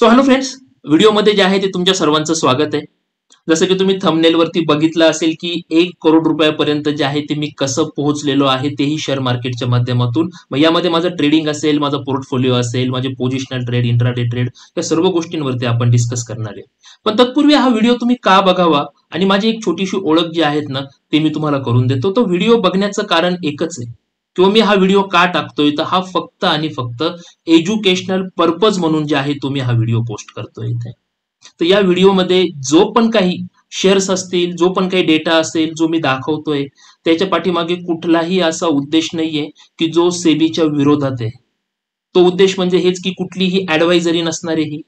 So hello friends, व्हिडिओमध्ये जे आहे ते तुमच्या सर्वांचं स्वागत आहे. जसं की तुम्ही थंबनेल वरती बघितलं असेल की 1 करोड रुपयापर्यंत जे आहे ते मी कसं पोहोचलेलो आहे तेही शेअर मार्केटच्या माध्यमातून. मग यामध्ये माझं ट्रेडिंग असेल, माझा पोर्टफोलिओ असेल, माझे पोझिशनल ट्रेड, इंट्राडे ट्रेड या सर्व गोष्टींवरती आपण डिस्कस करणार आहे. पण तत्पूर्वी हा व्हिडिओ तुम्ही का बघावा आणि माझी एक छोटीशी ओळख जी आहेत ना ते मी तुम्हाला करून देतो. तो व्हिडिओ बघण्याचं कारण एकच आहे किंवा मी हा व्हिडिओ का टाकतोय, तर हा फक्त आणि फक्त एज्युकेशनल पर्पज म्हणून जे आहे तुम्ही हा व्हिडिओ पोस्ट करतोय इथे. तर या व्हिडिओमध्ये जो पण काही शेअर्स असतील, जो पण काही डेटा असेल जो मी दाखवतोय, त्याच्या पाठीमागे कुठलाही असा उद्देश नाहीये की जो सेबीच्या विरोधात आहे. तो उद्देश म्हणजे हेच की कुठलीही ऍडवायझरी नसणारी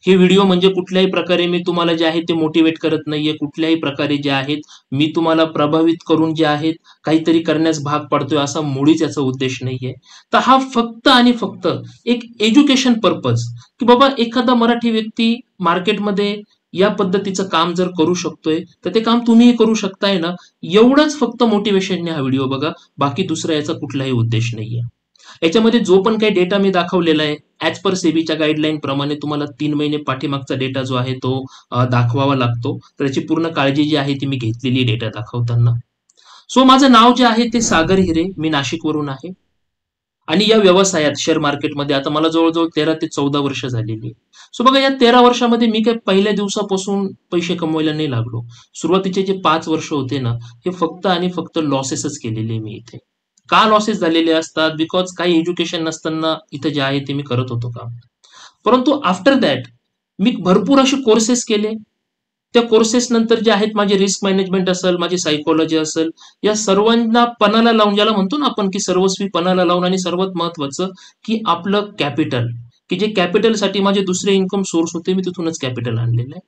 ही व्हिडिओ म्हणजे कुठल्याही प्रकारे मी तुम्हाला जे आहे ते मोटिवेट करत नाहीये. कुठल्याही प्रकारे जे आहेत मी तुम्हाला प्रभावित करून जे आहेत काहीतरी करण्यास भाग पाडतोय असा मुळीच याचा उद्देश नाहीये. तर हा फक्त आणि फक्त एक एज्युकेशन पर्पज की बाबा एखादा मराठी व्यक्ती मार्केटमध्ये या पद्धतीचं काम जर करू शकतोय तर ते काम तुम्हीही करू शकताय ना, एवढंच फक्त मोटिवेशनने हा व्हिडिओ बघा. बाकी दुसरा याचा कुठलाही उद्देश नाहीये. याच्यामध्ये जो पण काही डेटा मी दाखवलेला आहे ऍज पर सेबीच्या गाईडलाईन प्रमाणे तुम्हाला 3 महिने पाठीमागचा डेटा जो आहे तो दाखवावा लागतो. तर याची पूर्ण काळजी जी आहे ती मी घेतलेली डेटा दाखवताना. सो माझं नाव जे आहे ते सागर हिरे, मी नाशिकवरून आहे आणि या व्यवसायात शेअर मार्केटमध्ये आता मला जवळजवळ 13 ते 14 वर्ष झालेली. सो बघा, या 13 वर्षामध्ये मी काही पहिल्या दिवसापासून पैसे कमवायला नाही लागलो. सुरुवातीचे जे 5 वर्ष होते ना, हे फक्त आणि फक्त लॉसेसच केलेले मी इथे. का लॉसेस झालेले असतात? बिकॉज काही एज्युकेशन नसताना इथं जे आहे ते मी करत होतो काम. परंतु आफ्टर दॅट मी भरपूर असे कोर्सेस केले. त्या कोर्सेस नंतर जे आहेत माझे रिस्क मॅनेजमेंट असेल, माझी सायकोलॉजी असेल, या सर्वांना पणाला लावून, ज्याला म्हणतो ना आपण की सर्वस्वी पणाला लावून, आणि सर्वात महत्वाचं की आपलं कॅपिटल, की जे कॅपिटलसाठी माझे दुसरे इन्कम सोर्स होते, मी तिथूनच कॅपिटल आणलेलं आहे.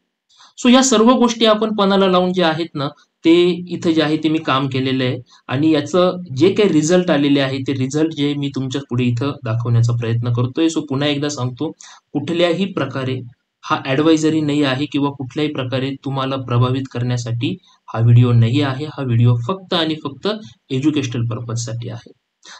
सो या सर्व गोष्टी आपण पणाला लावून जे आहेत ना ते इथे जे आहे ते मी काम केलेलं आहे आणि याचं जे काही रिझल्ट आलेले आहे ते रिझल्ट जे मी तुमच्या पुढे इथं दाखवण्याचा प्रयत्न करतोय. सो पुन्हा एकदा सांगतो, कुठल्याही प्रकारे हा ऍडवायझरी नाही आहे किंवा कुठल्याही प्रकारे तुम्हाला प्रभावित करण्यासाठी हा व्हिडिओ नाही आहे. हा व्हिडिओ फक्त आणि फक्त एज्युकेशनल पर्पजसाठी आहे.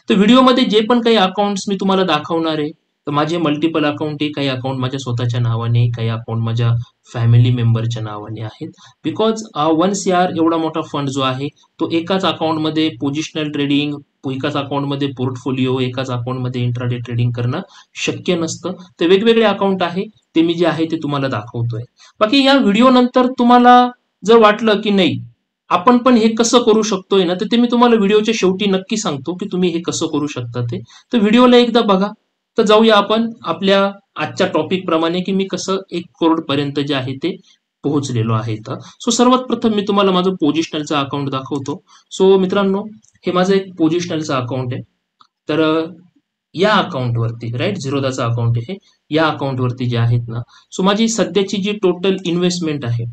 तर व्हिडिओमध्ये जे पण काही अकाउंट्स मी तुम्हाला दाखवणार आहे, तर माझे मल्टिपल अकाउंट आहे. काही अकाउंट माझ्या स्वतःच्या नावाने, काही अकाउंट माझ्या फॅमिली मेंबरच्या नावाने आहेत. बिकॉज 1 CR एवढा मोठा फंड जो आहे तो एकाच अकाउंटमध्ये पोझिशनल ट्रेडिंग, एकाच अकाउंटमध्ये पोर्टफोलिओ, एकाच अकाउंटमध्ये इंट्राडे ट्रेडिंग करणं शक्य नसतं. ते वेगवेगळे अकाउंट आहे, ते मी जे आहे ते तुम्हाला दाखवतोय. बाकी या व्हिडिओ नंतर तुम्हाला जर वाटलं की नाही आपण पण हे कसं करू शकतोय ना, तर ते मी तुम्हाला व्हिडिओच्या शेवटी नक्की सांगतो की तुम्ही हे कसं करू शकता ते. तर व्हिडिओला एकदा बघा. तर जाऊया आपण आपल्या आजच्या टॉपिक प्रमाणे की मी कसं 1 करोड पर्यंत जे आहे ते पोहोचलेलो आहे. तर सो सर्वात प्रथम मी तुम्हाला माझं पोझिशनलचं अकाउंट दाखवतो. सो मित्रांनो, हे माझं एक पोझिशनलचं अकाउंट आहे. तर या अकाउंटवरती राईट, झिरोदाचं अकाउंट आहे. या अकाउंटवरती जे आहेत ना, सो माझी सध्याची जी टोटल इन्व्हेस्टमेंट आहे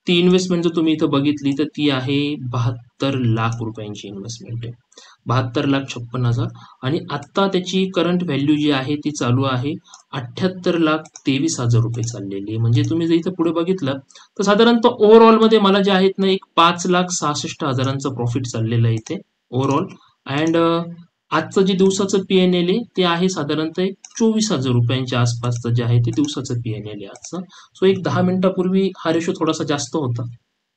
ती इन्व्हेस्टमेंट जर तुम्ही इथं बघितली तर ती आहे 72 लाख रुपयांची इन्व्हेस्टमेंट आहे. 72,56,000 आणि आत्ता त्याची करंट व्हॅल्यू जी आहे ती चालू आहे 78,23,000 रुपये चाललेली आहे. म्हणजे तुम्ही जर इथं पुढे बघितलं तर साधारणतः ओव्हरऑल मध्ये मला जे आहेत ना एक 5,66,000चं प्रॉफिट चाललेलं आहे इथे ओव्हरऑल. अँड आजचं जे दिवसाचं पीएनएल आहे ते आहे साधारणतः 24,000 रुपयांच्या आसपासचं जे आहे ते दिवसाचं पीएनएल आहे आजचं. सो एक 10 मिनिटापूर्वी हा रेशो थोडासा जास्त होता,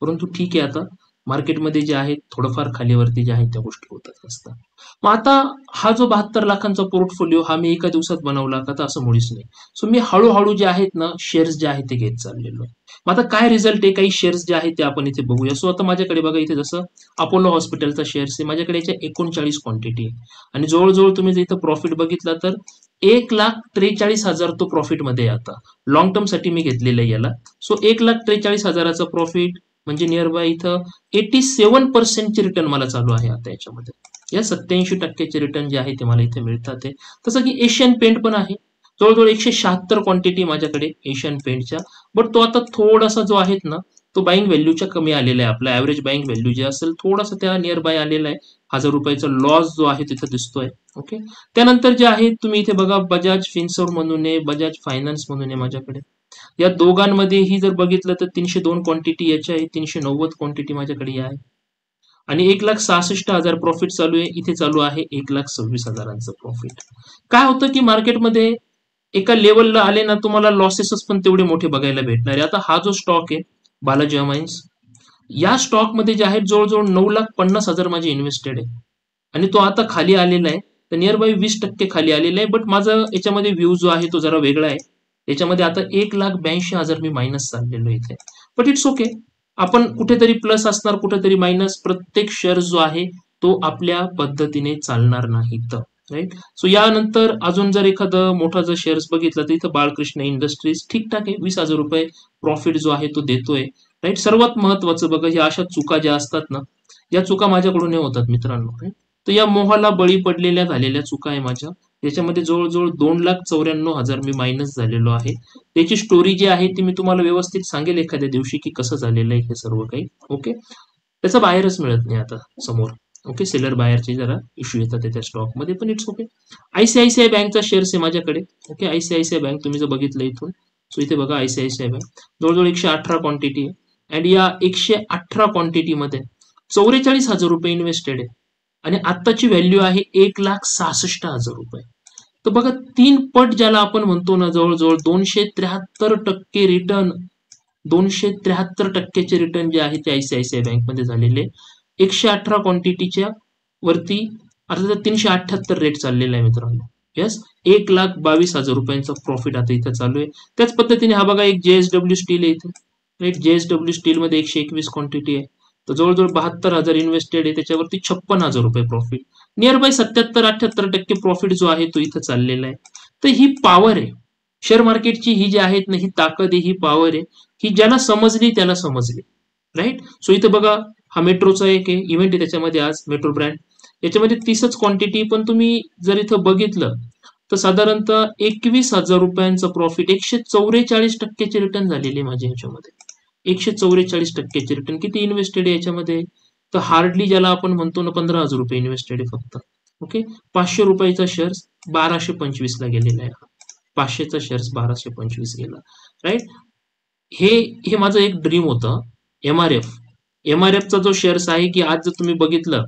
परंतु ठीक आहे, आता मार्केटमध्ये जे आहे थोडंफार खालीवरती जे आहे त्या गोष्टी होतच असतात. मग आता हा जो 72 लाखांचा पोर्टफोलिओ हा मी एका दिवसात बनवला का, तर असं मुळीच नाही. सो मी हळूहळू जे आहेत ना शेअर्स जे आहेत ते घेत चाललेलो आहे. मग आता काय रिझल्ट आहे, काही शेअर्स जे आहेत ते आपण इथे बघूया. सो आता माझ्याकडे बघा इथे जसं अपोलो हॉस्पिटलचा शेअर्स आहे, माझ्याकडे याच्या 39 क्वांटिटी आहे आणि जवळजवळ तुम्ही जर इथं प्रॉफिट बघितला तर 1,43,000 तो प्रॉफिटमध्ये आहे. आता लॉंग टर्म साठी मी घेतलेलं आहे याला. सो 1,43,000चं प्रॉफिट म्हणजे नियर बाय इथं 87% रिटर्न मला चालू आहे आता याच्यामध्ये. या 87% रिटर्न जे आहे ते मला इथे मिळतात. तसं की एशियन पेंट पण आहे, जवळजवळ 176 क्वांटिटी माझ्याकडे एशियन पेंटच्या. बट तो आता थोडासा जो आहे ना तो बाईंग व्हॅल्यूच्या कमी आलेला आहे. आपला ऍव्हरेज बाईंग व्हॅल्यू जे असेल थोडासा त्या नियर बाय आलेला आहे. 1,000 रुपयाचा लॉस जो आहे तिथे दिसतोय. ओके, त्यानंतर जे आहे तुम्ही इथे बघा बजाज फिन्सर्व म्हणून आहे, बजाज फायनान्स म्हणून आहे माझ्याकडे. या दोघांमध्येही जर बघितलं तर 302 क्वांटिटी याच्या आहे, 390 क्वांटिटी माझ्याकडे आहे आणि 1,66,000 प्रॉफिट चालू आहे. इथे चालू आहे 1,26,000चं प्रॉफिट. काय होतं की मार्केटमध्ये एका लेवलला आले ना तुम्हाला लॉसेसच पण तेवढे मोठे बघायला भेटणार आहे. आता हा जो स्टॉक आहे बालाजी अमाइन्स, या स्टॉक मध्ये जे आहे जवळजवळ 9,50,000 माझे इन्व्हेस्टेड आहे आणि तो आता खाली आलेला आहे, तर नियर बाय 20% खाली आलेला आहे. बट माझा याच्यामध्ये व्ह्यू जो आहे तो जरा वेगळा आहे. याच्यामध्ये आता 1,82,000 मी मायनस चाललेलो आहे इथे. बट इट्स ओके, आपण कुठेतरी प्लस असणार कुठेतरी मायनस, प्रत्येक शेअर जो आहे तो आपल्या पद्धतीने चालणार नाही तर राईट. सो यानंतर अजून जर एखादं मोठा जर शेअर्स बघितलं तर इथं बाळकृष्ण इंडस्ट्रीज ठीकठाक आहे, 20,000 रुपये प्रॉफिट जो आहे तो देतोय राईट. सर्वात महत्वाचं बघा, ह्या अशा चुका ज्या असतात ना, या चुका माझ्याकडून हे होतात मित्रांनो right? तर या मोहाला बळी पडलेल्या झालेल्या चुका आहे माझ्या. याच्यामध्ये जवळजवळ 2,94,000 मी मायनस झालेलो आहे. त्याची स्टोरी जी आहे ती मी तुम्हाला व्यवस्थित सांगेल एखाद्या दिवशी की कसं झालेलं आहे हे सर्व काही. ओके, त्याचा बाहेरच मिळत नाही आता समोर. ओके, सेलर बाहेरचे जरा इश्यू येतात त्या स्टॉक मध्ये, पण इट्स ओके. आयसीआयसीआय बँकचा शेअर्स आहे माझ्याकडे. ओके, आयसीआयसीआय बँक तुम्ही जर बघितलं इथून, सो इथे बघा आयसीआयसीआय बँक जवळजवळ 118 क्वांटिटी आहे आणि या 118 क्वांटिटी मध्ये 44,000 रुपये इन्व्हेस्टेड आहे आणि आत्ताची व्हॅल्यू आहे 1,66,000 रुपये. तर बघा 3 पट ज्याला आपण म्हणतो ना, जवळजवळ 273% रिटर्न, 273%चे रिटर्न जे आहे ते आयसीआयसीआय बँकमध्ये झालेले. 118 क्वांटिटीच्या वरती अर्थात 378 रेट चाललेला आहे मित्रांनो. यस, 1,22,000 रुपयांचा प्रॉफिट आता इथं चालू आहे. त्याच पद्धतीने हा बघा एक जेएसडब्ल्यू स्टील आहे इथे राईट. जेएसडब्ल्यू स्टील मध्ये 121 क्वांटिटी आहे, तर जवळजवळ 72,000 इन्व्हेस्टेड आहे, त्याच्यावरती 56,000 रुपये प्रॉफिट. नियर बाय 77-78% प्रॉफिट जो आहे तो इथं चाललेला आहे. तर ही पॉवर आहे शेअर मार्केटची, ही जी आहेत ना ही ताकद आहे, ही पॉवर आहे, ही ज्याला समजली त्याला समजली राईट. सो इथं बघा हा मेट्रोचा एक आहे इव्हेंट आहे त्याच्यामध्ये आज, मेट्रो ब्रँड, याच्यामध्ये 30च क्वांटिटी, पण तुम्ही जर इथं बघितलं तर साधारणतः 21,000 रुपयांचं प्रॉफिट, 144%चे रिटर्न झालेले माझ्या ह्याच्यामध्ये. 144%चे रिटर्न. किती इन्व्हेस्टेड आहे याच्यामध्ये, तर हार्डली ज्याला आपण म्हणतो ना 15,000 रुपये इन्व्हेस्टेड आहे फक्त. ओके, 500 रुपयाचा शेअर्स 1225 ला गेलेला आहे. 500चा शेअर्स 1225 गेला राईट. हे हे माझं एक ड्रीम होतं. एमआरएफ, एमआरएफचा जो शेअर्स आहे की आज जर तुम्ही बघितलं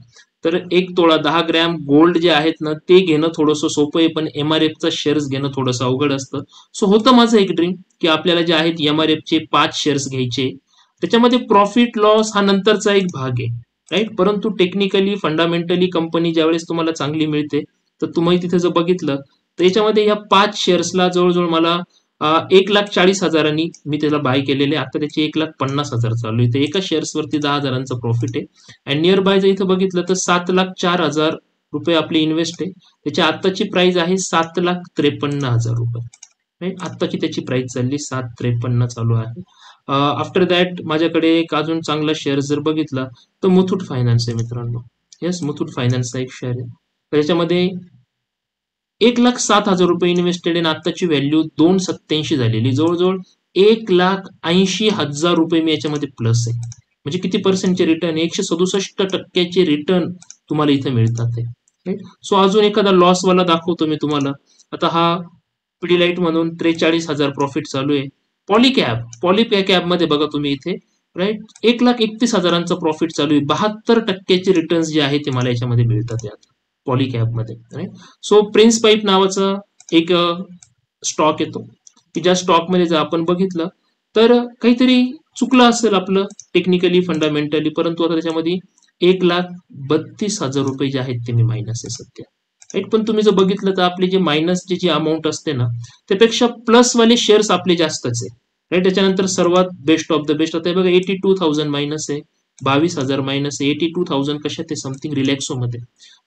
तर 1 तोळा 10 ग्रॅम गोल्ड जे आहेत ना ते घेणं थोडंसं सोपं आहे, पण एमआरएफचा शेअर्स घेणं थोडंसं अवघड असतं. सो होतं माझं एक ड्रीम की आपल्याला जे आहेत एमआरएफचे 5 शेअर्स घ्यायचे. त्याच्यामध्ये प्रॉफिट लॉस हा नंतरचा एक भाग आहे राईट, परंतु टेक्निकली फंडामेंटली कंपनी ज्यावेळेस तुम्हाला चांगली मिळते तर तुम्ही तिथे जर बघितलं तर याच्यामध्ये या 5 शेअर्सला जवळजवळ मला 1,40,000 मी त्याला बाय केलेले. आता त्याचे 1,50,000 चालू आहे. एका शेअर्स वरती 10,000 प्रॉफिट आहे. अँड नियर बाय जर इथं बघितलं तर 7,04,000 रुपये आपली इन्व्हेस्ट आहे. त्याची आत्ताची प्राइस आहे 7,53,000 रुपये राईट. आत्ताची त्याची प्राइस चालली 7,53 चालू आहे. आफ्टर दॅट माझ्याकडे एक अजून चांगला शेअर जर बघितला तर मुथूट फायनान्स आहे मित्रांनो. येस, मुथूट फायनान्सचा एक शेअर आहे. त्याच्यामध्ये 1,07,000 रुपये इन्व्हेस्टेड आणि आत्ताची व्हॅल्यू 2,87 झालेली. जवळजवळ 1,80,000 रुपये मी याच्यामध्ये प्लस आहे. म्हणजे किती पर्सेंटचे रिटर्न, 167%चे रिटर्न तुम्हाला इथे मिळतात. सो अजून एखादा लॉस वाला दाखवतो मी तुम्हाला. आता हा पिडीलाइट म्हणून 43,000 प्रॉफिट चालू आहे. पॉलिकॅब, पॉलिकॅब मध्ये बघा तुम्ही इथे राईट 1,31,000 प्रॉफिट चालू आहे. 72%चे रिटर्न जे आहे ते मला याच्यामध्ये मिळतात आता पॉलिकॅब मध्ये राईट. सो प्रिन्स पाईप नावाचा एक स्टॉक येतो की ज्या स्टॉक मध्ये जर आपण बघितलं तर काहीतरी चुकलं असेल आपलं टेक्निकली फंडामेंटली, परंतु आता त्याच्यामध्ये 1,32,000 रुपये जे आहेत ते मी मायनस आहे सध्या राईट. पण तुम्ही जर बघितलं तर आपले जे मायनसची जी अमाऊंट असते ना त्यापेक्षा प्लस वाले शेअर्स आपले जास्तच आहे राईट. त्याच्यानंतर सर्वात बेस्ट ऑफ द बेस्ट आता बघा 82,000 मायनस आहे, 22,000 मायनस आहे. 82,000 कशा ते समथिंग रिलॅक्सो मध्ये.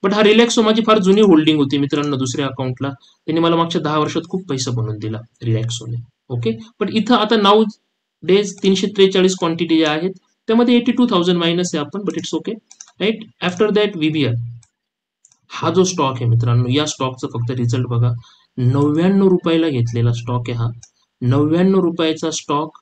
बट हा रिलॅक्सो माझी फार जुनी होल्डिंग होती मित्रांनो दुसऱ्या अकाउंटला, त्यांनी मला मागच्या 10 वर्षात खूप पैसा बनवून दिला रिलॅक्सोने. ओके, पण इथं आता नाऊ डेज 343 क्वांटिटी ज्या आहेत त्यामध्ये 82,000 मायनस आहे आपण, but it's okay right. After that VBR हा जो स्टॉक आहे मित्रांनो, या स्टॉकचा फक्त रिझल्ट बघा. 99 रुपयाला घेतलेला स्टॉक आहे हा. 99 रुपयाचा स्टॉक,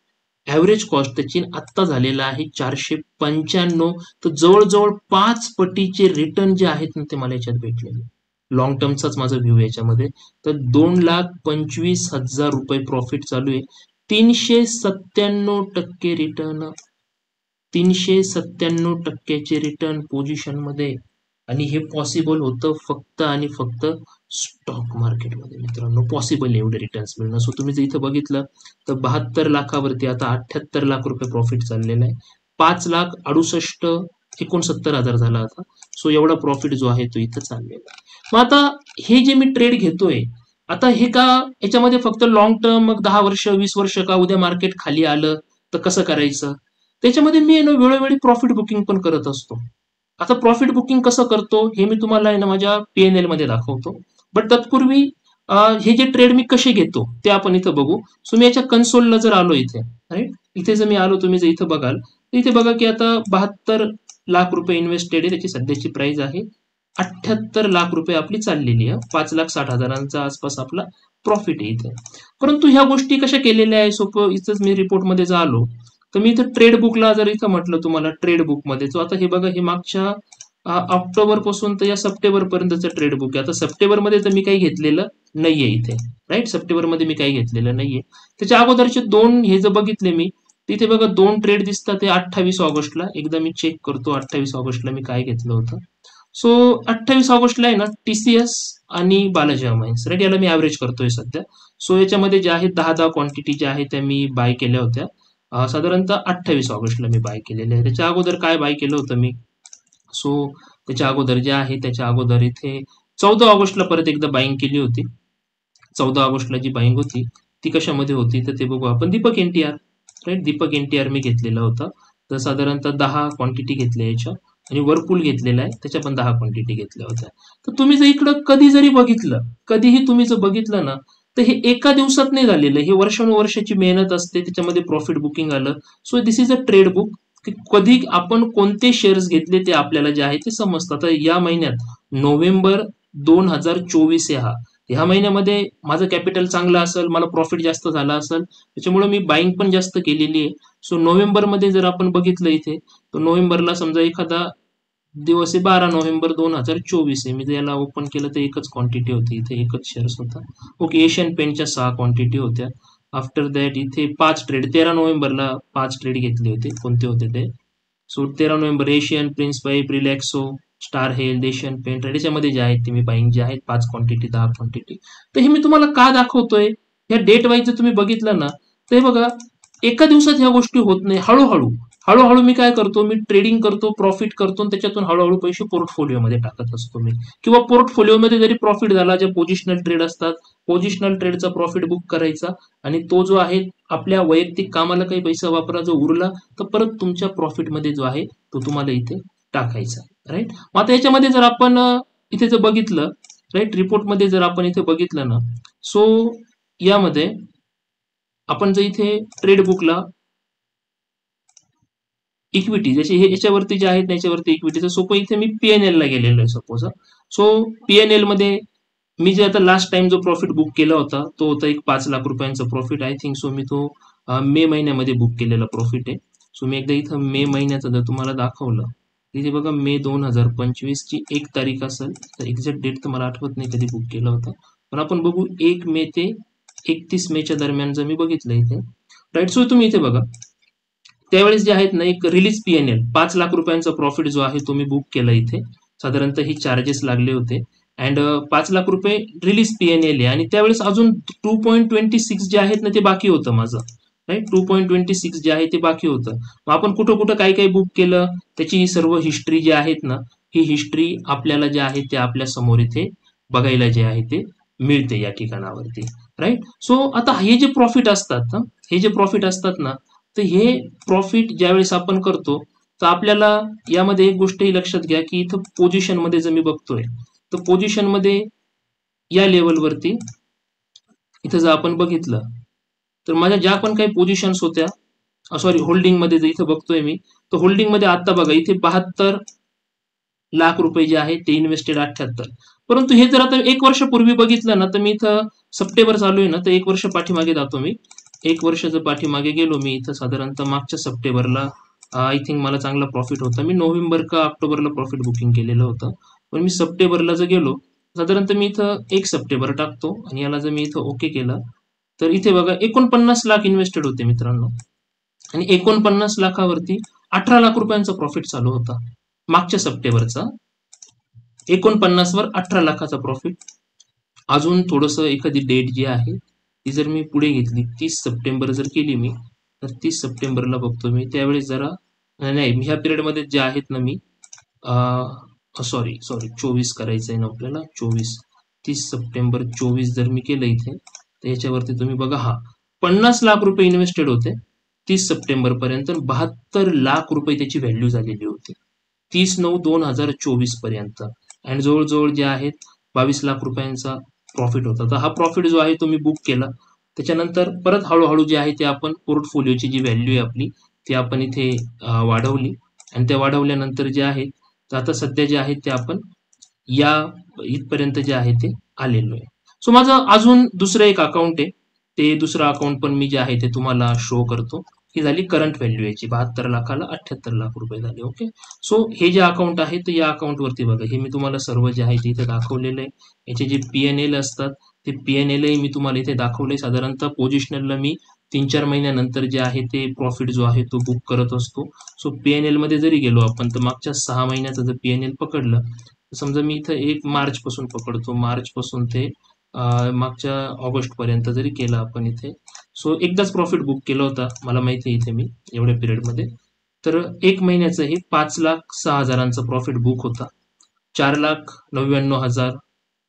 ऍव्हरेज कॉस्ट त्याची आत्ता झालेला आहे 495. तर जवळजवळ 5 पटीचे रिटर्न जे आहेत ना ते मला याच्यात भेटलेले. लॉंग टर्मचाच माझा व्ह्यू याच्यामध्ये. तर 2,25,000 रुपये प्रॉफिट चालू आहे. 397% रिटर्न, 397%चे रिटर्न पोझिशन मध्ये. आणि हे पॉसिबल होतं फक्त आणि फक्त स्टॉक मार्केटमध्ये मित्रांनो पॉसिबल एवढे रिटर्न्स मिळणं. सो तुम्ही जर इथं बघितलं तर 72 लाखावरती आता 78 लाख रुपये प्रॉफिट चाललेलं आहे. 5,68,69,000 झाला आता. सो एवढा प्रॉफिट जो आहे तो इथं चाललेला आहे. मग आता हे जे मी ट्रेड घेतोय, आता हे का याच्यामध्ये फक्त लॉंग टर्म, मग 10 वर्ष 20 वर्ष का उद्या मार्केट खाली आलं तर कसं करायचं, त्याच्यामध्ये मी वेळोवेळी प्रॉफिट बुकिंग पण करत असतो. आता प्रॉफिट बुकिंग कसं करतो हे मी तुम्हाला आहे ना माझ्या पीएनएल मध्ये दाखवतो. बट तत्पूर्वी हे जे ट्रेड मी कसे घेतो ते आपण इथं बघू. सो मी याच्या कन्सोलला जर आलो इथे, राईट, इथे जर मी आलो, तुम्ही जर इथं बघाल तर इथे बघा की आता 72 लाख रुपये इन्व्हेस्टेड आहे. त्याची सध्याची प्राइस आहे 78 लाख रुपये आपली चाललेली आहे. 5,60,000 आसपास आपला प्रॉफिट आहे इथे. परंतु ह्या गोष्टी कशा केलेल्या आहे, सोपं इथंच मी रिपोर्टमध्ये जर आलो तर मी इथं ट्रेड बुकला जर इथं म्हटलं तुम्हाला ट्रेड बुकमध्ये, जो आता हे बघा हे मागच्या ऑक्टोबर पासून तर या सप्टेंबर पर्यंतचं ट्रेड बुक आहे. आता सप्टेंबर मध्ये तर मी काही घेतलेलं नाहीये इथे, राईट, सप्टेंबर मध्ये मी काही घेतलेलं नाहीये. त्याच्या अगोदरचे दोन हे जर बघितले मी, तिथे बघा दोन ट्रेड दिसतात. ते 28 ऑगस्टला, एकदा मी चेक करतो 28 ऑगस्टला मी काय घेतलं होतं. सो 28 ऑगस्टला आहे ना टीसीएस आणि बालाजी अमाइन्स, राईट, याला मी ऍव्हरेज करतोय सध्या. सो याच्यामध्ये जे आहे 10 क्वांटिटी ज्या आहेत त्या मी बाय केल्या होत्या. साधारणतः 28 ऑगस्टला मी बाय केलेले आहे. त्याच्या अगोदर काय बाय केलं होतं मी, सो त्याच्या अगोदर जे आहे त्याच्या अगोदर इथे 14 ऑगस्टला परत एकदा बाईंग केली होती. 14 ऑगस्टला जी बाईंग होती ती कशामध्ये होती तर ते बघू आपण. दीपक एनटीआर, राईट, दीपक एनटीआर मी घेतलेला होता. तर साधारणतः 10 क्वांटिटी घेतल्या याच्या, आणि वर्लपूल घेतलेला आहे त्याच्या पण 10 क्वांटिटी घेतल्या होत्या. तर तुम्ही जर इकडं कधी जरी बघितलं, कधीही तुम्ही जर बघितलं ना, तर हे एका दिवसात नाही झालेलं, हे वर्षानुवर्षाची मेहनत असते, त्याच्यामध्ये प्रॉफिट बुकिंग आलं. So this is a trade book, की कधी आपण कोणते शेअर्स घेतले ते आपल्याला जे आहे ते समजतं. आता या महिन्यात नोव्हेंबर 2024 आहे ह्या महिन्यामध्ये माझं कॅपिटल चांगलं असेल, मला प्रॉफिट जास्त झाला असेल, त्याच्यामुळे मी बाईंग पण जास्त केलेली आहे. सो नोव्हेंबरमध्ये जर आपण बघितलं इथे, तर नोव्हेंबरला समजा एखादा दिवस आहे 12 नोव्हेंबर 2024 आहे, मी जर याला ओपन केलं तर एकच क्वांटिटी होती इथे, एकच शेअर्स होता. ओके, एशियन पेंटच्या 6 क्वांटिटी होत्या. आफ्टर दॅट इथे 5 ट्रेड, 13 नोव्हेंबरला 5 ट्रेड घेतले होते. कोणते होते ते, so 13 November Asian, Prince Pipe, Relaxo, Star Health, Asian Paint, याच्यामध्ये जे आहेत ते मी बाईंग जे आहेत 5 क्वांटिटी 10 क्वांटिटी. तर हे मी तुम्हाला का दाखवतोय, ह्या डेट वाईज जर तुम्ही बघितलं ना, तर हे बघा एका दिवसात ह्या गोष्टी होत नाही. हळूहळू हळूहळू मी काय करतो, मी ट्रेडिंग करतो, प्रॉफिट करतो, आणि त्याच्यातून हळूहळू पैसे पोर्टफोलिओमध्ये टाकत असतो मी. किंवा पोर्टफोलिओमध्ये जरी प्रॉफिट झाला, जे पोझिशनल ट्रेड असतात, पोझिशनल ट्रेडचा प्रॉफिट बुक करायचा, आणि तो जो आहे आपल्या वैयक्तिक कामाला काही पैसा वापरा, जो उरला तर परत तुमच्या प्रॉफिटमध्ये जो आहे तो तुम्हाला इथे टाकायचा, राईट. मग आता याच्यामध्ये जर आपण इथे जर बघितलं, राईट, रिपोर्टमध्ये जर आपण इथे बघितलं ना, सो यामध्ये आपण जर इथे ट्रेड बुकला इक्विटी जसे हे याच्यावरती जे आहेत याच्यावरती इक्विटीचं सोपं, इथे मी पीएनएल ला गेलेलो आहे सपोज. सो पीएनएल मध्ये मी जे आता लास्ट टाइम जो प्रॉफिट बुक केला होता तो होता एक 5 लाख रुपयांचा प्रॉफिट, आय थिंक. सो मी तो मे महिन्यामध्ये बुक केलेला प्रॉफिट आहे. सो मी एकदा इथं मे महिन्याचं जर तुम्हाला दाखवलं, तिथे बघा मे 2025 ची 1 तारीख असेल, तर एक्झॅक्ट डेट तर मला आठवत नाही कधी बुक केला होता, पण आपण बघू 1 मे ते 31 मेच्या दरम्यान जर मी बघितलं इथे, राईट. सो तुम्ही इथे बघा त्यावेळेस जे आहेत ना एक रिलीज पीएनएल 5 लाख रुपयांचा प्रॉफिट जो आहे तो मी बुक केला इथे. साधारणतः ही चार्जेस लागले होते, अँड 5 लाख रुपये रिलीज पीएनएल आहे, आणि त्यावेळेस अजून 2.26 जे आहेत ना ते बाकी होतं माझं, राईट. 2.26 जे आहे ते बाकी होतं. मग आपण कुठं कुठं काय काय बुक केलं त्याची सर्व हिस्ट्री जी आहेत ना, ही हिस्ट्री आपल्याला जे आहे ते आपल्या समोर इथे बघायला जे आहे ते मिळते या ठिकाणावरती, राईट. सो आता हे जे प्रॉफिट असतात, हे जे प्रॉफिट असतात ना, तर हे प्रॉफिट ज्यावेळेस आपण करतो तर आपल्याला यामध्ये एक गोष्टही लक्षात घ्या की इथं पोझिशन मध्ये जर मी बघतोय तर पोझिशन मध्ये या लेवलवरती इथं जर आपण बघितलं तर माझ्या ज्या पण काही पोझिशन्स होत्या, सॉरी होल्डिंग मध्ये जर इथं बघतोय मी, तर होल्डिंग मध्ये आता बघा इथे 72 लाख रुपये जे आहे ते इन्व्हेस्टेड 78. परंतु हे जर आता 1 वर्षापूर्वी बघितलं ना, तर मी इथं सप्टेंबर चालू आहे ना, तर 1 वर्ष पाठीमागे जातो मी. 1 वर्ष जर पाठीमागे गेलो मी इथं, साधारणतः मागच्या सप्टेंबरला आय थिंक मला चांगला प्रॉफिट होता. मी नोव्हेंबर का ऑक्टोबरला प्रॉफिट बुकिंग केलेलं होतं, पण मी सप्टेंबरला जर गेलो, साधारणतः मी इथं 1 सप्टेंबर टाकतो, आणि याला जर मी इथं ओके केलं, तर इथे बघा 49 लाख इन्व्हेस्टेड होते मित्रांनो, आणि 49 लाखावरती 18 लाख रुपयांचा प्रॉफिट चालू होता मागच्या सप्टेंबरचा. 49 वर 18 लाखाचा प्रॉफिट, अजून थोडंसं एखादी डेट जी आहे ती जर मी पुढे घेतली, 30 सप्टेंबर जर केली मी, तर 30 सप्टेंबरला बघतो मी त्यावेळेस जरा नाही ह्या पिरियडमध्ये जे आहेत ना मी सॉरी सॉरी 24 करायचं आहे ना आपल्याला, 24 30 सप्टेंबर 24 जर मी केलं इथे, तर याच्यावरती तुम्ही बघा, हा 50 लाख रुपये इन्व्हेस्टेड होते 30 सप्टेंबर पर्यंत, 72 लाख रुपये त्याची व्हॅल्यू झालेली होती 30/9/2024 पर्यंत. आणि जवळजवळ जे आहेत 22 लाख रुपयांचा प्रॉफिट होता. तर हा प्रॉफिट जो आहे तो मी बुक केला. त्याच्यानंतर परत हळूहळू जे आहे ते आपण पोर्टफोलिओची जी व्हॅल्यू आहे आपली ती आपण इथे वाढवली, आणि त्या वाढवल्यानंतर जे आहे तर आता सध्या जे आहे ते आपण या इथपर्यंत जे आहे ते आलेलो आहे. सो माझं अजून दुसरं एक अकाउंट आहे, ते दुसरं अकाउंट पण मी जे आहे ते तुम्हाला शो करतो. ही झाली करंट व्हॅल्यू याची, 72 लाखाला 78 लाख रुपये झाले. ओके, सो हे जे अकाउंट आहे तर या अकाउंट वरती बघा, हे मी तुम्हाला सर्व जे आहे ते इथे दाखवलेलं आहे. याचे जे PNL असतात ते PNL मी तुम्हाला इथे दाखवले. साधारणतः पोझिशनलला मी 3-4 महिन्यानंतर जे आहे ते प्रॉफिट जो आहे तो बुक करत असतो. सो PNL मध्ये जरी गेलो आपण तर मागच्या 6 महिन्याचं जर PNL पकडलं, समजा मी इथं 1 मार्च पासून पकडतो, मार्च पासून ते मागच्या ऑगस्ट पर्यंत जरी केलं आपण इथे, सो एकदाच प्रॉफिट बुक केलं होता मला माहिती आहे इथे मी एवढ्या पिरियडमध्ये. तर 1 महिन्याचं हे 5,06,000चा प्रॉफिट बुक होता, 4,99,000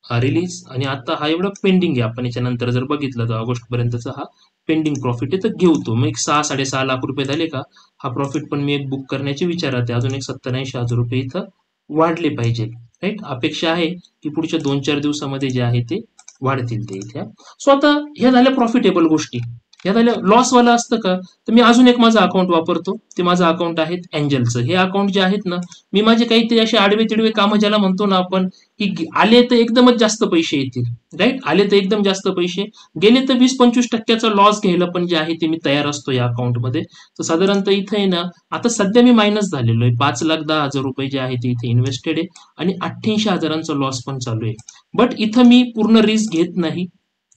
रिलीज, आणि आता हा एवढा पेंडिंग आहे. आपण याच्यानंतर जर बघितलं तर ऑगस्ट पर्यंतचा हा पेंडिंग प्रॉफिट आहे, तर घेऊ तो. मग एक 6-6.5 लाख रुपये झाले का, हा प्रॉफिट पण मी एक बुक करण्याची विचारात आहे. अजून एक 70-80 हजार रुपये इथं वाढले पाहिजे, राईट. अपेक्षा आहे की पुढच्या 2-4 दिवसामध्ये जे आहे ते वाढतील ते इथे. सो आता ह्या झाल्या प्रॉफिटेबल गोष्टी. ह्या झाल्या. लॉसवाला असतं का, तर मी अजून एक माझं अकाउंट वापरतो, ते माझं अकाउंट आहे एंजलचं. हे अकाउंट जे आहेत ना, मी माझे काहीतरी असे आडवे तिडवे कामं ज्याला म्हणतो ना आपण, की आले तर एकदमच जास्त पैसे येतील, राईट, आले तर एकदम जास्त पैसे, गेले तर 20-25% लॉस घ्यायला पण जे आहे ते मी तयार असतो या अकाउंटमध्ये. तर साधारणतः इथं आहे ना, आता सध्या मी मायनस झालेलो आहे, 5,10,000 रुपये जे आहे ते इथे इन्व्हेस्टेड आहे, आणि 88,000चा लॉस पण चालू आहे. बट इथं मी पूर्ण रिस्क घेत नाही,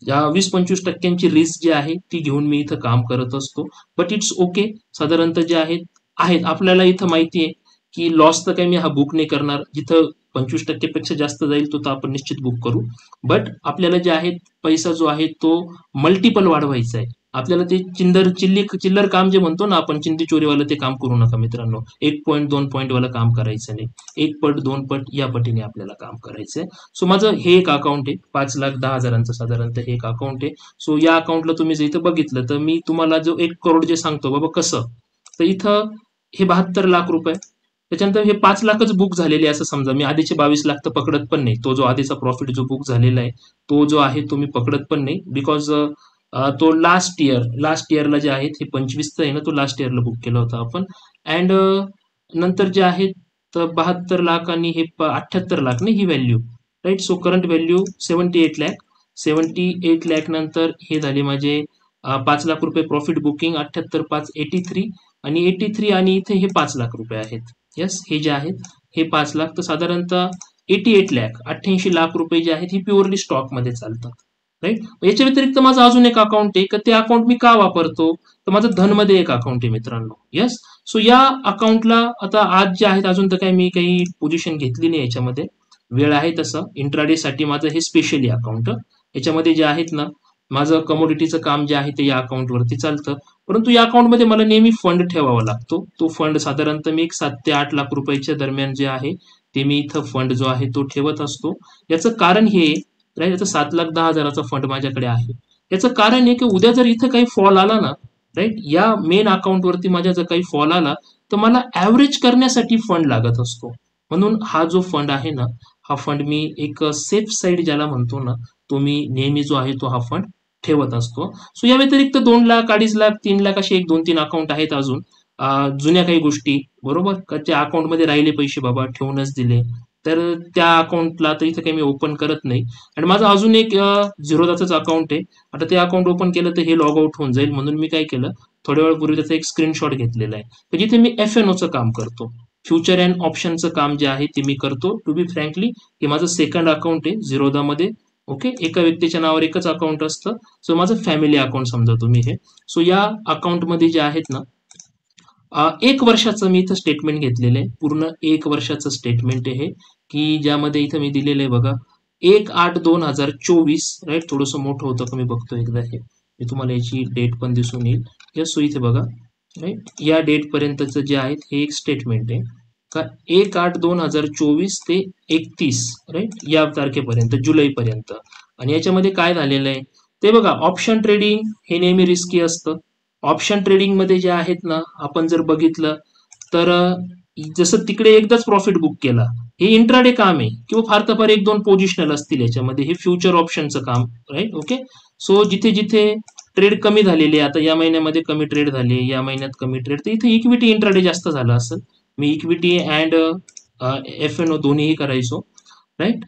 20-25%ची रिस्क जी आहे ती घेऊन मी इथं काम करत असतो. But it's okay. साधारणतः जे आहेत आपल्याला इथं माहिती आहे की लॉस तर काही मी हा बुक नाही करणार. जिथं 25% पेक्षा जास्त जाईल तो तर आपण निश्चित बुक करू. बट आपल्याला जे आहे पैसा जो आहे तो मल्टिपल वाढवायचा आहे. आपल्याला ते चिल्लर काम जे म्हणतो ना आपण, चिंदी चोरीवालं, ते काम करू नका मित्रांनो. 1 पॉईंट 2 पॉईंट वाला काम करायचं नाही, 1 पट 2 पट या पटीने आपल्याला काम करायचंय. सो माझं हे एक अकाउंट आहे 5,10,000चं साधारणतः हे एक अकाउंट आहे. सो या अकाउंटला तुम्ही जर इथं बघितलं तर मी तुम्हाला जो 1 करोड जे सांगतो बाबा कसं, तर इथं हे 72 लाख रुपये, त्याच्यानंतर हे 5 लाखच बुक झालेले असं समजा. मी आधीचे 22 लाख तर पकडत पण नाही. तो जो आधीचा प्रॉफिट जो बुक झालेला आहे तो जो आहे तो मी पकडत पण नाही, बिकॉज तो लास्ट इयरला जे आहेत हे 25चं आहे ना, तो लास्ट इयरला बुक केला होता आपण. अँड नंतर जे आहेत तर 72 लाख आणि हे 78 लाख नाही ही value, right. So current value 78 lakh. 78 lakh नंतर हे झाले माझे 5 लाख रुपये प्रॉफिट बुकिंग, 78 5 83, आणि 83 आणि इथे हे 5 लाख रुपये आहेत. यस, हे जे आहेत हे 5 लाख, तर साधारणतः 88 लाख 88 लाख रुपये जे आहेत ही प्युअरली स्टॉकमध्ये चालतात, राईट. याच्या व्यतिरिक्त माझं अजून एक अकाउंट आहे, ते अकाउंट मी का वापरतो, तर माझं धनमध्ये एक अकाउंट आहे मित्रांनो. यस, सो या अकाउंटला आता आज जे आहेत अजून तर काही मी काही पोझिशन घेतली नाही याच्यामध्ये, वेळ आहे तसं. इंट्राडे साठी माझं हे स्पेशली अकाउंट, याच्यामध्ये जे आहेत ना माझं कमोडिटीचं काम जे आहे ते या अकाउंटवरती चालतं. परंतु या अकाउंटमध्ये मला नेहमी फंड ठेवावा लागतो. तो फंड साधारणतः मी एक 7 ते 8 लाख रुपयाच्या दरम्यान जे आहे ते मी इथं फंड जो आहे तो ठेवत असतो. याचं कारण हे, राईट, याचं 7,10,000चा फंड माझ्याकडे आहे. याचं कारण आहे की उद्या जर इथं काही फॉल आला ना, राईट, या मेन अकाउंटवरती माझ्या जर काही फॉल आला तर मला ऍव्हरेज करण्यासाठी फंड लागत असतो. म्हणून हा जो फंड आहे ना, हा फंड मी एक सेफ साईड ज्याला म्हणतो ना, तो मी नेहमी जो आहे तो हा फंड ठेवत असतो. सो या व्यतिरिक्त 2 लाख 2.5 लाख 3 लाख असे 1-2-3 अकाउंट आहेत अजून, जुन्या काही गोष्टी, बरोबर का, त्या अकाउंटमध्ये राहिले पैसे बाबा ठेवूनच दिले, तर त्या अकाउंटला तर इथं काही मी ओपन करत नाही. आणि माझं अजून एक झिरोदाचंच अकाउंट आहे. आता ते अकाउंट ओपन केलं तर हे लॉग आउट होऊन जाईल, म्हणून मी काय केलं, थोड्या वेळापूर्वी त्याचा एक स्क्रीनशॉट घेतलेला आहे. तर जिथे मी FNOचं काम करतो, फ्युचर अँड ऑप्शनचं काम जे आहे ते मी करतो. टू बी फ्रँकली हे माझं सेकंड अकाउंट आहे झिरोदामध्ये. ओके, एका व्यक्तीच्या नावावर एकच अकाउंट असतं. सो माझं फॅमिली अकाउंट समजा तुम्ही हे. सो या अकाउंटमध्ये जे आहेत ना 1 वर्षाचं मी इथं स्टेटमेंट घेतलेलं आहे, पूर्ण 1 वर्षाचं स्टेटमेंट आहे हे, की ज्यामध्ये इथं मी दिलेलं आहे बघा, 1/8/2024, राईट. थोडंसं मोठं होतं का मी बघतो एकदा, हे मी तुम्हाला याची डेट पण दिसून येईल. यस, सो इथे बघा, राईट, या डेट पर्यंतचं जे आहे हे एक स्टेटमेंट आहे का 1/8/2024 ते 31, राईट, या तारखेपर्यंत, जुलैपर्यंत. आणि याच्यामध्ये काय झालेलं आहे ते बघा. ऑप्शन ट्रेडिंग हे नेहमी रिस्की असतं. ऑप्शन ट्रेडिंग मध्ये जे आहेत ना, आपण जर बघितलं तर जसं तिकडे एकदाच प्रॉफिट बुक केला, हे इंट्राडे काम आहे किंवा फार तर फार 1-2 पोझिशनल असतील याच्यामध्ये, हे फ्युचर ऑप्शनचं काम, राईट. ओके, सो जिथे जिथे ट्रेड कमी झालेले, आता या महिन्यामध्ये कमी ट्रेड झाले, या महिन्यात कमी ट्रेड, तर इथे इक्विटी इंट्राडे जास्त झाला असेल. मी इक्विटी अँड FNO दोन्हीही करायचो, राईट.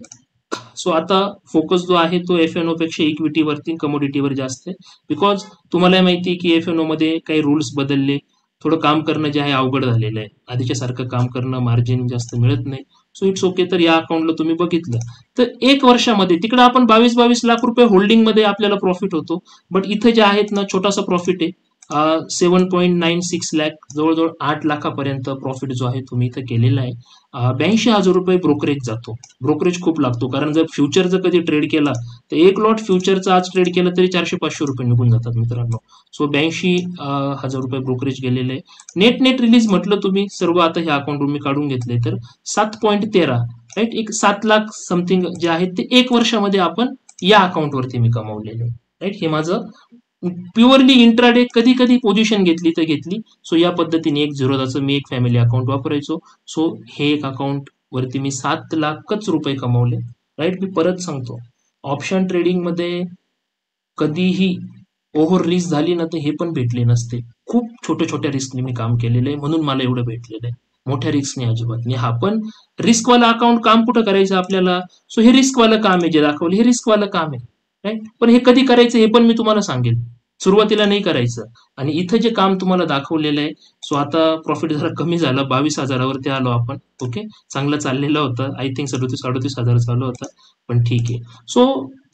सो आता फोकस जो आहे तो FNO पेक्षा इक्विटीवरती, कमोडिटीवर जास्त आहे. बिकॉज तुम्हाला माहिती आहे की FNO मध्ये काही रूल्स बदलले, थोडं काम करणं जे आहे अवघड झालेलं आहे. आधीच्या सारखं काम करणं, मार्जिन जास्त मिळत नाही. So it's okay. तर या अकाउंटला तुम्ही बघितलं तर 1 वर्षामध्ये तिकडे आपण 22 लाख रुपये होल्डिंगमध्ये आपल्याला प्रॉफिट होतो. बट इथे जे आहेत ना, छोटासा प्रॉफिट आहे. 7.96 लाख, जवळजवळ 8 लाखापर्यंत प्रॉफिट जो आहे तुम्ही इथं केलेला आहे. 82,000 रुपये ब्रोकरेज जातो. ब्रोकरेज खूप लागतो, कारण जर फ्युचरचं कधी ट्रेड केला तर एक लॉट फ्युचरचं आज ट्रेड केलं तरी 400-500 रुपये निघून जातात मित्रांनो. सो 82,000 रुपये ब्रोकरेज गेलेले आहे. नेट रिलीज म्हटलं तुम्ही सर्व आता ह्या अकाउंटवर मी काढून घेतले तर 7.13, राईट, एक 7 लाख समथिंग जे आहे ते 1 वर्षामध्ये आपण या अकाउंटवरती मी कमावलेले, राईट. हे माझं प्युअरली इंट्राडे, कधी कधी पोझिशन घेतली तर घेतली. सो या पद्धतीने एक झिरोदाचं मी एक फॅमिली अकाउंट वापरायचो. सो हे एक अकाउंट वरती मी 7 लाखच रुपये कमावले, राईट. मी परत सांगतो, ऑप्शन ट्रेडिंग मध्ये कधीही ओव्हर रिस्क झाली ना तर हे पण भेटले नसते. खूप छोट्या रिस्कने मी काम केलेलं आहे, म्हणून मला एवढं भेटलेलं आहे. मोठ्या रिस्कने अजिबात नाही. हा पण रिस्कवाला अकाउंट काम कुठं करायचं आपल्याला. सो हे रिस्कवालं काम आहे, जे दाखवलं हे रिस्कवालं काम आहे, राईट. पण हे कधी करायचं हे पण मी तुम्हाला सांगेल. सुरुवातीला नाही करायचं. आणि इथं जे काम तुम्हाला दाखवलेलं आहे, सो आता प्रॉफिट जरा कमी झाला, 22,000वरती आलो आपण. ओके, चांगलं चाललेलं होतं. आय थिंक 37-38,000 चालू होतं, पण ठीक आहे. सो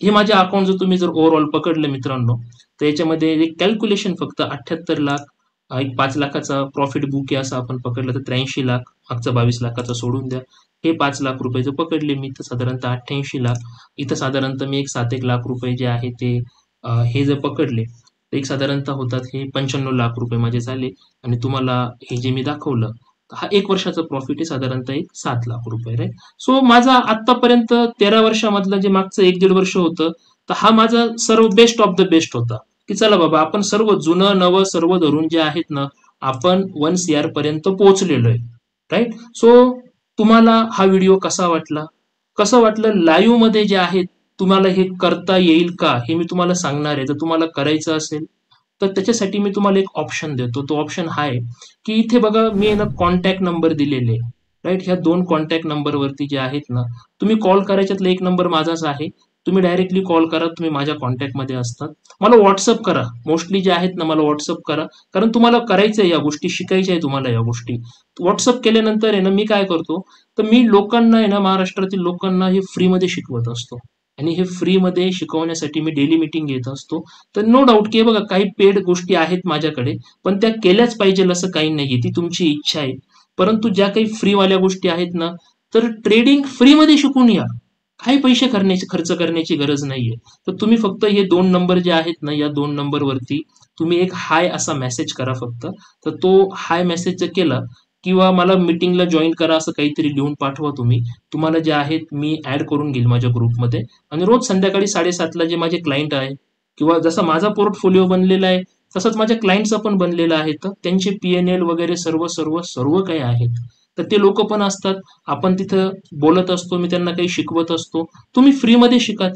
हे माझे अकाउंट जर तुम्ही जर ओव्हरऑल पकडलं मित्रांनो, तर याच्यामध्ये एक कॅल्क्युलेशन फक्त 78 लाख, एक 5 लाखाचा प्रॉफिट बुक आहे असं आपण पकडलं तर 83 लाख, मागचा 22 लाखाचा सोडून द्या, हे 5 लाख रुपये जर पकडले मी तर साधारणतः 88 लाख. इथं साधारणतः मी एक 7-1 लाख रुपये जे आहे ते हे जर पकडले तर एक साधारणतः होतात हे 95 लाख रुपये माझे झाले. आणि तुम्हाला हे जे मी दाखवलं हा 1 वर्षाचा प्रॉफिट आहे, साधारणतः एक 7 लाख रुपये, राईट. सो माझा आतापर्यंत 13 वर्षामधलं जे मागचं 1-1.5 वर्ष होतं, तर हा माझा सर्व बेस्ट ऑफ द बेस्ट होता. की चला बाबा, आपण सर्व जुनं नवं सर्व धरून जे आहेत ना, आपण 1 CR पर्यंत पोहोचलेलो आहे, राईट. सो तुम्हाला हा व्हिडिओ कसा वाटला, कसं वाटलं, लाईव्ह मध्ये जे आहेत तुम्हाला हे करता येईल का हे मी तुम्हाला सांगणार आहे. जर तुम्हाला करायचं असेल तर त्याच्यासाठी मी तुम्हाला एक ऑप्शन देतो. तो ऑप्शन हा आहे की इथे बघा, मी ना कॉन्टॅक्ट नंबर दिलेले, राईट. ह्या 2 कॉन्टॅक्ट नंबरवरती जे आहेत ना, तुम्ही कॉल करायच्यातला एक नंबर माझाच आहे. तुम्ही डायरेक्टली कॉल करा, तुम्ही माझ्या कॉन्टॅक्टमध्ये असतात. मला व्हॉट्सअप करा, मोस्टली जे आहेत ना मला व्हॉट्सअप करा, कारण तुम्हाला करायचं आहे या गोष्टी, शिकायच्या आहे तुम्हाला या गोष्टी. व्हॉट्सअप केल्यानंतर आहे ना, मी काय करतो तर मी लोकांना आहे ना, महाराष्ट्रातील लोकांना हे फ्रीमध्ये शिकवत असतो. आणि हे फ्रीमध्ये शिकवण्यासाठी मी डेली मीटिंग घेत असतो. तर नो डाऊट की बघा, काही पेड गोष्टी आहेत माझ्याकडे, पण त्या केल्याच पाहिजे असं काही नाहीये, ती तुमची इच्छा आहे. परंतु ज्या काही फ्रीवाल्या गोष्टी आहेत ना, तर ट्रेडिंग फ्रीमध्ये शिकून या, काही पैसे खर्च करण्याची गरज नाहीये. तर तुम्ही फक्त हे 2 नंबर जे आहेत ना, या 2 नंबरवरती तुम्ही एक हाय असा मेसेज करा फक्त. तर तो हाय मेसेज जर केला किंवा मला मीटिंगला जॉईन करा असं काहीतरी लिहून पाठवा तुम्ही, तुम्हाला जे आहेत मी ऍड करून घेईल माझ्या ग्रुपमध्ये. आणि रोज संध्याकाळी 7:30ला जे माझे क्लायंट आहे, किंवा जसा माझा पोर्टफोलिओ बनलेला आहे तसंच माझ्या क्लायंटचा पण बनलेला आहे, तर त्यांचे PNL वगैरे सर्व सर्व सर्व काही आहेत. तर ते लोक पण असतात, आपण तिथं बोलत असतो, मी त्यांना काही शिकवत असतो. तुम्ही फ्रीमध्ये शिका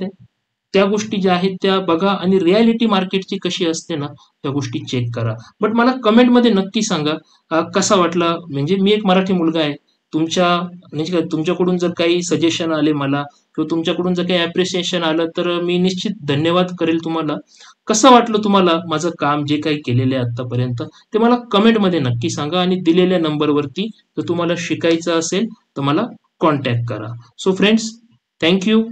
त्या गोष्टी ज्या आहेत त्या बघा, आणि रियालिटी मार्केटची कशी असते ना त्या गोष्टी चेक करा. बट मला कमेंटमध्ये नक्की सांगा कसा वाटला. म्हणजे मी एक मराठी मुलगा आहे, म्हणजे तुमच्याकडून जर काही सजेशन आले मला, किंवा तुमच्याकडून जर काही अप्रिसिएशन आलं तर मी निश्चित धन्यवाद करेल तुम्हाला. कसं वाटलं तुम्हाला माझं काम जे काही केलेलं आहे आतापर्यंत ते मला कमेंटमध्ये नक्की सांगा. आणि दिलेल्या नंबरवरती जर तुम्हाला शिकायचं असेल तर मला कॉन्टॅक्ट करा. So friends, thank you.